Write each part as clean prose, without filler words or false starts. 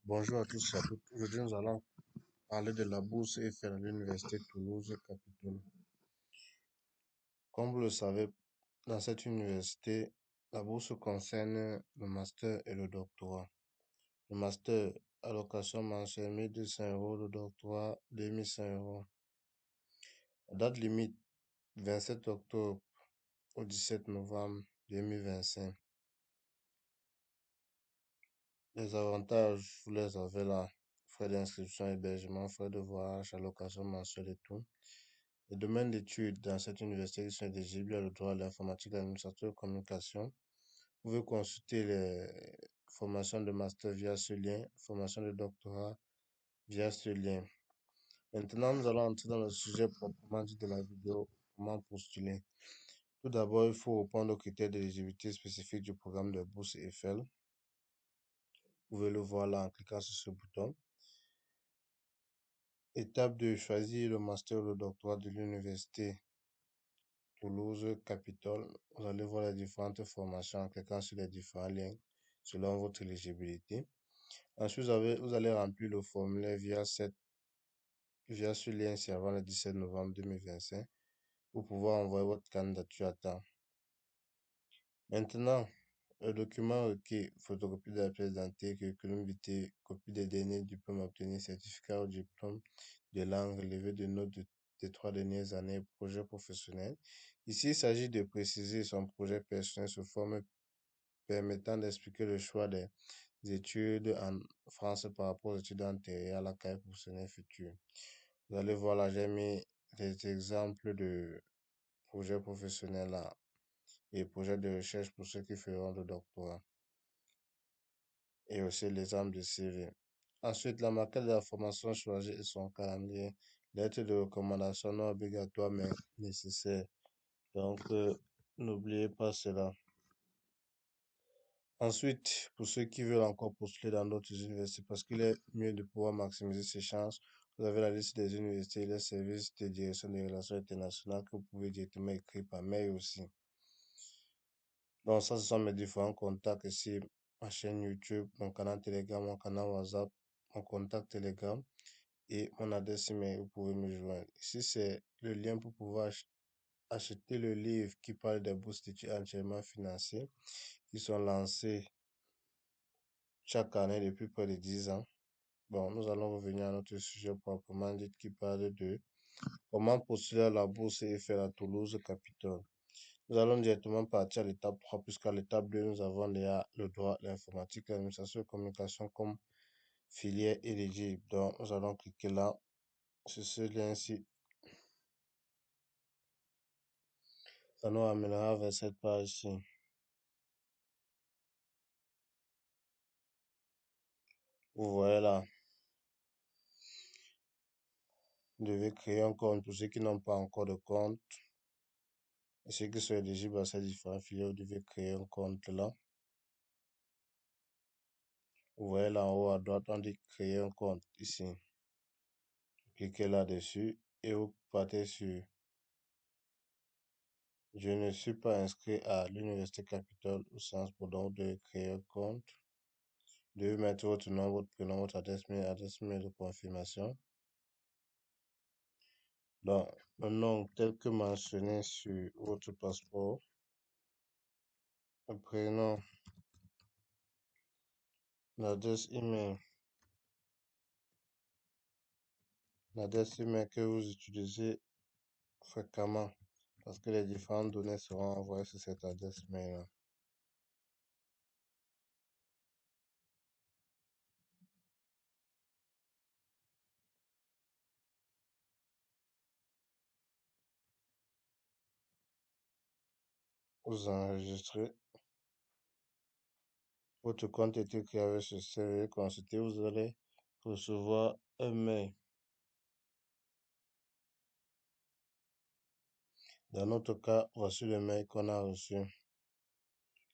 Bonjour à tous et à toutes. Aujourd'hui, nous allons parler de la bourse Eiffel à l'université Toulouse-Capitole. Comme vous le savez, dans cette université, la bourse concerne le master et le doctorat. Le master, allocation mensuelle 1 200 €, le doctorat 2 500 €. La date limite, 27 octobre au 17 novembre 2025. Les avantages, vous les avez là. Frais d'inscription, hébergement, frais de voyage, allocation mensuelle et tout. Les domaines d'études dans cette université qui sont éligibles à le droit, l'informatique, l'administration de communication. Vous pouvez consulter les formations de master via ce lien, formation de doctorat via ce lien. Maintenant, nous allons entrer dans le sujet proprement dit de la vidéo, comment postuler. Tout d'abord, il faut répondre aux critères d'éligibilité spécifiques du programme de bourse Eiffel. Vous pouvez le voir là en cliquant sur ce bouton. Étape 2, choisir le master ou le doctorat de l'université Toulouse-Capitole. Vous allez voir les différentes formations en cliquant sur les différents liens selon votre éligibilité. Ensuite, vous allez remplir le formulaire via ce lien servant le 17 novembre 2025 pour pouvoir envoyer votre candidature à temps. Maintenant, le document requis, photocopie de la pièce d'identité, curriculum vitae, copie des derniers diplômes obtenus, certificat ou diplôme de langue, relevé de notes des 3 dernières années, projet professionnel. Ici, il s'agit de préciser son projet personnel sous forme permettant d'expliquer le choix des études en France par rapport aux études antérieures à la carrière professionnelle future. Vous allez voir là, j'ai mis des exemples de projets professionnels là et projets de recherche pour ceux qui feront le doctorat et aussi l'exemple de CV. Ensuite, la maquette de la formation choisie et son calendrier. Lettre de recommandation non obligatoire mais nécessaire. Donc, n'oubliez pas cela. Ensuite, pour ceux qui veulent encore postuler dans d'autres universités, parce qu'il est mieux de pouvoir maximiser ses chances, vous avez la liste des universités et les services de direction des relations internationales que vous pouvez directement écrire par mail aussi. Donc ça, ce sont mes différents contacts ici, ma chaîne YouTube, mon canal Telegram, mon canal WhatsApp, mon contact Telegram et mon adresse email, vous pouvez me joindre. Ici, c'est le lien pour pouvoir acheter le livre qui parle des bourses d'études entièrement financées qui sont lancées chaque année depuis près de 10 ans. Bon, nous allons revenir à notre sujet proprement dit qui parle de comment postuler à la bourse et faire à Toulouse Capitole. Nous allons directement partir à l'étape 3 puisqu'à l'étape 2, nous avons déjà le droit, l'informatique, l'administration de communication comme filière éligible. Donc, nous allons cliquer là, sur ce lien-ci. Ça nous amènera vers cette page-ci. Vous voyez là, vous devez créer un compte pour ceux qui n'ont pas encore de compte. Et ceux qui sont éligibles à ces différentes filières, vous devez créer un compte là. Vous voyez là en haut à droite, on dit créer un compte ici. Cliquez là-dessus et vous partez sur je ne suis pas inscrit à l'Université Capitole au sens pour donc de créer un compte. Vous devez mettre votre nom, votre prénom, votre adresse mail de confirmation. Donc, le nom tel que mentionné sur votre passeport. Le prénom, l'adresse email, l'adresse email que vous utilisez fréquemment parce que les différentes données seront envoyées sur cette adresse mail-là. Vous enregistrez. Votre compte est créé avec ce CV consulté. Vous allez recevoir un mail. Dans notre cas, voici le mail qu'on a reçu.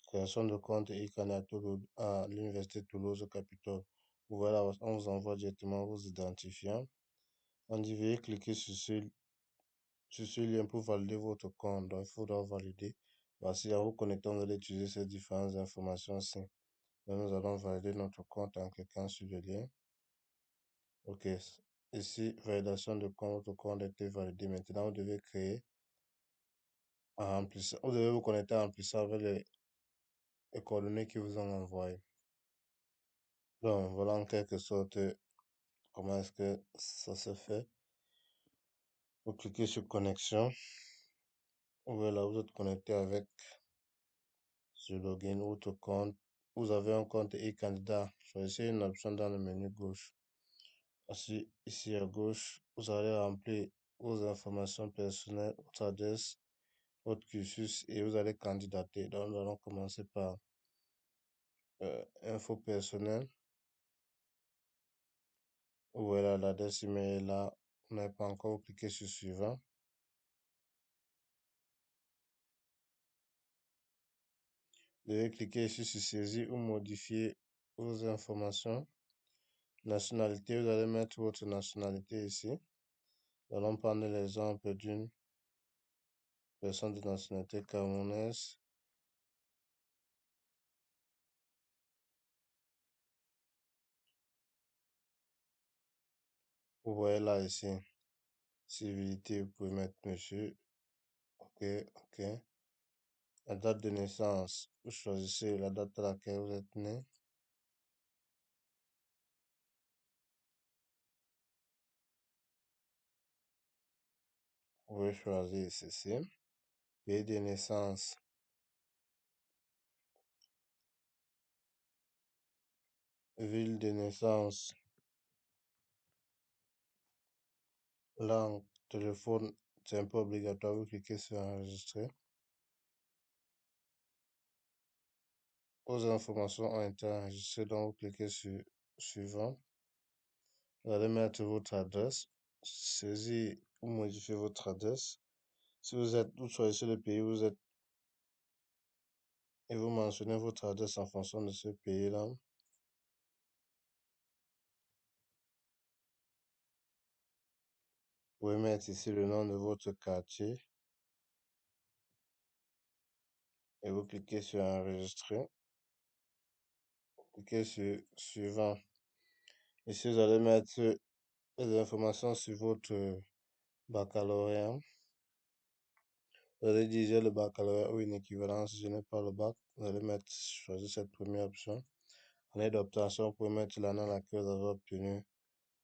Création de compte et candidature à l'Université Toulouse Capitole. Voilà, on vous envoie directement vos identifiants. On dit veuillez cliquer sur ce lien pour valider votre compte. Donc, il faudra valider. Voici, en vous connectant, vous allez utiliser ces différentes informations-ci. Donc, nous allons valider notre compte en cliquant sur le lien. OK. Ici, validation de compte, votre compte a été validé. Maintenant, vous devez créer en remplissant, vous devez vous connecter en remplissant avec les coordonnées qu'ils vous ont envoyées. Donc, voilà en quelque sorte comment est-ce que ça se fait. Vous cliquez sur connexion. Voilà, vous êtes connecté avec ce login, votre compte. Vous avez un compte e-candidat. Choisissez une option dans le menu gauche. Ensuite, ici à gauche, vous allez remplir vos informations personnelles, votre adresse, votre cursus et vous allez candidater. Donc, nous allons commencer par info personnelle. Voilà, l'adresse email est là. Vous n'avez pas encore cliqué sur suivant. Vous devez cliquer ici sur saisir ou modifier vos informations. Nationalité, vous allez mettre votre nationalité ici. Nous allons prendre l'exemple d'une personne de nationalité camerounaise. Vous voyez là ici, civilité, vous pouvez mettre monsieur. OK, OK. La date de naissance, vous choisissez la date à laquelle vous êtes né. Vous pouvez choisir ceci. Pays de naissance, ville de naissance, langue, téléphone, c'est un peu obligatoire, vous cliquez sur enregistrer. Vos informations ont été enregistrées, donc vous cliquez sur suivant. Vous allez mettre votre adresse, saisir ou modifier votre adresse. Si vous choisissez le pays où vous êtes et vous mentionnez votre adresse en fonction de ce pays-là. Vous pouvez mettre ici le nom de votre quartier et vous cliquez sur enregistrer. Cliquez sur suivant. Ici, vous allez mettre les informations sur votre baccalauréat. Vous allez dire j'ai le baccalauréat ou une équivalence, je n'ai pas le bac. Vous allez choisir cette première option. Année d'obtention, vous pouvez mettre l'année à laquelle vous avez obtenu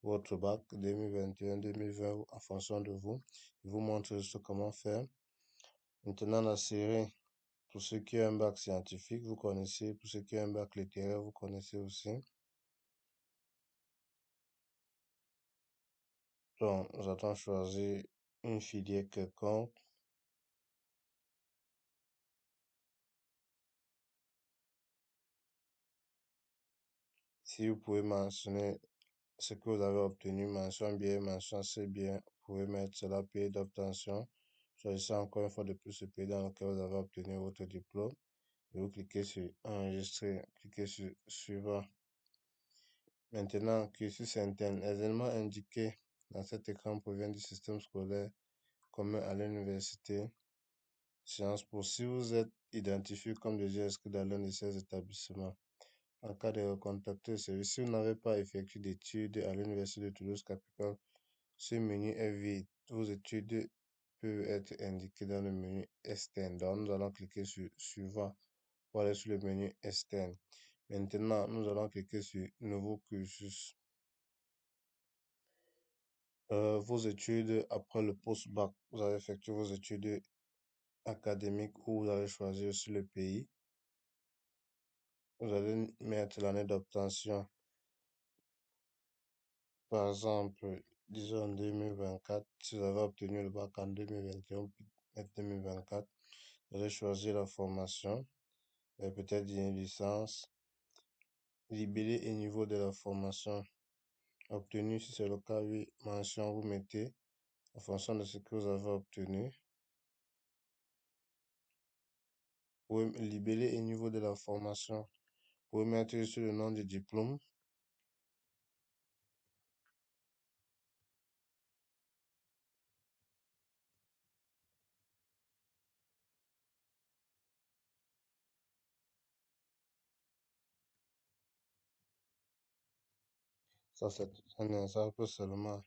votre bac 2021, 2020 en fonction de vous. Il vous montre juste comment faire. Maintenant, la série, pour ceux qui ont un bac scientifique, vous connaissez. Pour ceux qui ont un bac littéraire, vous connaissez aussi. Donc, nous allons choisir une filière quelconque. Si vous pouvez mentionner ce que vous avez obtenu, mention bien, mention c'est bien, vous pouvez mettre cela pays d'obtention. Choisissez encore une fois de plus le pays dans lequel vous avez obtenu votre diplôme. Et vous cliquez sur enregistrer, cliquez sur suivant. Maintenant, cursus interne. Les éléments indiqués dans cet écran proviennent du système scolaire commun à l'université. Sciences Po. Si vous êtes identifié comme déjà inscrit dans l'un de ces établissements, en cas de recontacter le service, si vous n'avez pas effectué d'études à l'université de Toulouse-Capitale, ce menu est vide. Vos études peuvent être indiquées dans le menu externe. Donc, nous allons cliquer sur suivant pour aller sur le menu externe. Maintenant, nous allons cliquer sur nouveau cursus. Vos études après le post-bac, vous avez effectué vos études académiques ou vous avez choisi aussi le pays. Vous allez mettre l'année d'obtention. Par exemple, disons 2024. Si vous avez obtenu le bac en 2021 ou 2024, vous allez choisir la formation et peut-être une licence. Libellé et niveau de la formation obtenue. Si c'est le cas, oui, mention, vous mettez en fonction de ce que vous avez obtenu. Vous pouvez libeller et niveau de la formation. Vous pouvez mettre sur le nom du diplôme. Ça, c'est un exemple seulement.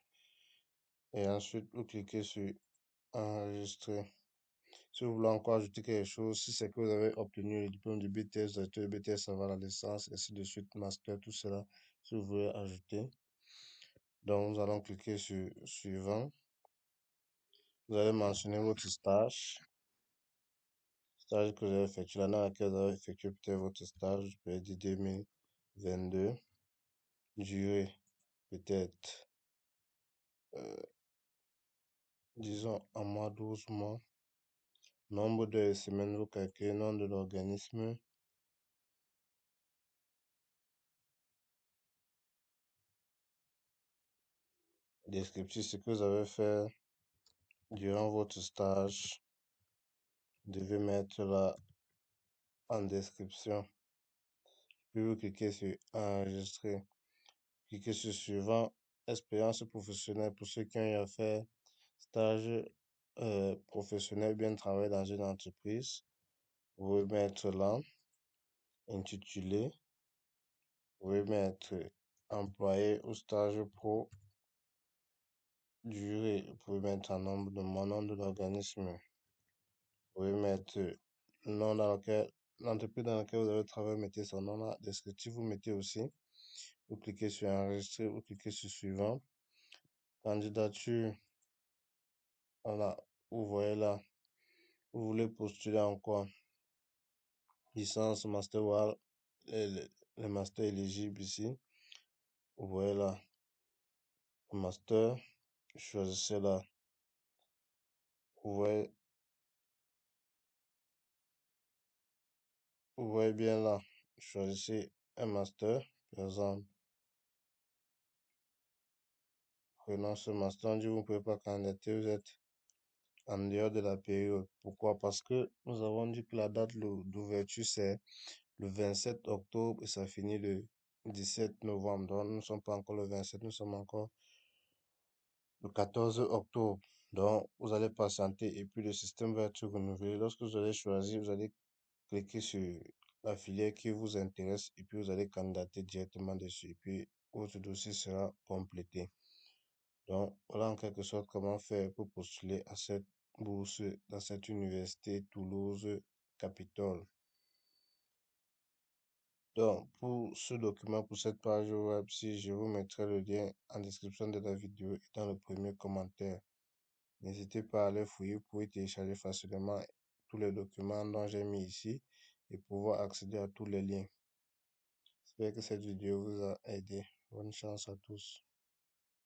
Et ensuite, vous cliquez sur enregistrer. Si vous voulez encore ajouter quelque chose, si c'est que vous avez obtenu le diplôme du BTS, vous avez le BTS avant la licence, ainsi de suite, master, tout cela, si vous voulez ajouter. Donc, nous allons cliquer sur suivant. Vous allez mentionner votre stage que vous avez effectué, l'année à laquelle vous avez effectué peut-être votre stage, je peux dire 2022, durée, peut-être, disons, en mois, 12 mois, nombre de semaines, vous calculez, nom de l'organisme, descriptif, ce que vous avez fait durant votre stage, vous devez mettre là en description, puis vous cliquez sur enregistrer, cliquez sur suivant, expérience professionnelle pour ceux qui ont eu à faire stage professionnel, bien travailler dans une entreprise. Vous pouvez mettre là, intitulé, vous pouvez mettre employé ou stage pro, durée, vous pouvez mettre un nombre de mon nom de l'organisme, vous pouvez mettre le nom dans lequel, l'entreprise dans laquelle vous avez travaillé, mettez son nom là, descriptif, vous mettez aussi, vous cliquez sur enregistrer, vous cliquez sur suivant, candidature, voilà, vous voyez là, vous voulez postuler en quoi? Licence, master, voilà, le master éligible ici, vous voyez là, master, choisissez là, vous voyez, vous voyez bien là, choisissez un master, par exemple, prenons ce master, on dit vous ne pouvez pas candidater, vous êtes en dehors de la période. Pourquoi? Parce que nous avons dit que la date d'ouverture c'est le 27 octobre et ça finit le 17 novembre. Donc nous ne sommes pas encore le 27, nous sommes encore le 14 octobre. Donc vous allez patienter et puis le système va être renouvelé. Lorsque vous allez choisir, vous allez cliquez sur la filière qui vous intéresse et puis vous allez candidater directement dessus et puis votre dossier sera complété. Donc, voilà en quelque sorte comment faire pour postuler à cette bourse dans cette université Toulouse Capitole. Donc, pour ce document, pour cette page web, si je vous mettrai le lien en description de la vidéo et dans le premier commentaire. N'hésitez pas à aller fouiller, vous pouvez télécharger facilement tous les documents dont j'ai mis ici et pouvoir accéder à tous les liens. J'espère que cette vidéo vous a aidé. Bonne chance à tous.